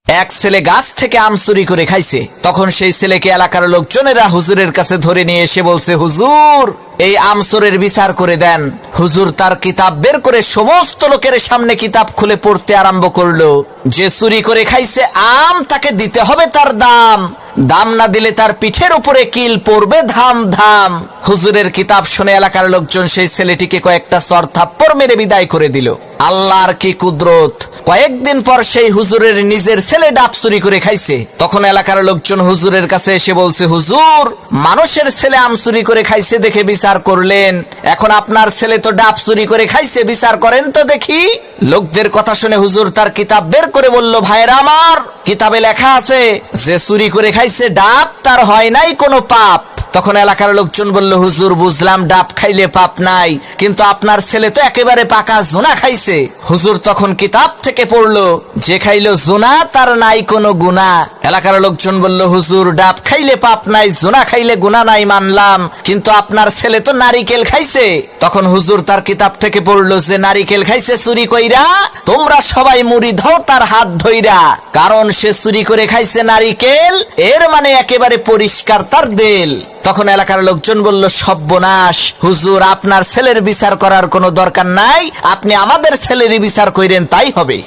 এক ছেলে গাছ থেকে আম চুরি করে খাইছে। তখন সেই ছেলেকে এলাকার লোকজনেরা হুজুরের কাছে ধরে নিয়ে এসে বলছে, হুজুর এই আম চোরের বিচার করে দেন। হুজুর তার কিতাব বের করে সমস্ত লোকের সামনে কিতাব খুলে পড়তে আরম্ভ করলো। যে চুরি করে খাইছে আম তাকে দিতে হবে তার দাম, দাম না দিলে তার পিঠের উপরে কিল পড়বে ধাম ধাম। হুজুরের কিতাব শুনে এলাকার লোকজন সেই ছেলেটিকে কয়েকটা চর থাপ্পড় মেরে বিদায় করে দিল। আল্লাহর কি কুদরত! কয়েকদিন পর সেই হুজুরের নিজের ছেলে ডাব চুরি করে খাইছে। তখন এলাকার লোকজন হুজুরের কাছে এসে বলছে, হুজুর মানুষের ছেলে আম চুরি করে খাইছে দেখে বিচার করলেন, এখন আপনার ছেলে তো ডাব চুরি করে খাইছে, বিচার করেন তো দেখি। লোকদের কথা শুনে হুজুর তার কিতাব বের করে বলল, ভাইরা আমার, কিতাবে লেখা আছে যে চুরি করে খাইছে ডাব তার হয় নাই কোনো পাপ। তখন এলাকার লোকজন বলল, হুজুর বুঝলাম ডাব খাইলে পাপ নাই, কিন্তু আপনার ছেলে তো একেবারে পাকা জোনা খাইছে। হুজুর তখন কিতাব থেকে পড়লো, যে খাইলো জোনা তার নাই কোনো গুনাহ। এলাকার লোকজন বলল, হুজুর ডাব খাইলে পাপ নাই, জোনা খাইলে গুনাহ নাই মানলাম, কিন্তু আপনার ছেলে তো নারিকেল খাইছে। তখন হুজুর তার কিতাব থেকে পড়লো, যে নারিকেল খাইছে চুরি কইরা, তোমরা সবাই মুড়ি দাও তার হাত ধইরা, কারণ সে চুরি করে খাইছে নারিকেল, এর মানে একেবারে পরিষ্কার তার দেল। তখন এলাকার লোকজন বলল, সর্বনাশ, হুজুর আপনার ছেলের বিচার করার কোনো দরকার নাই, আপনি আমাদের ছেলেরই বিচার কইরেন তাই হবে।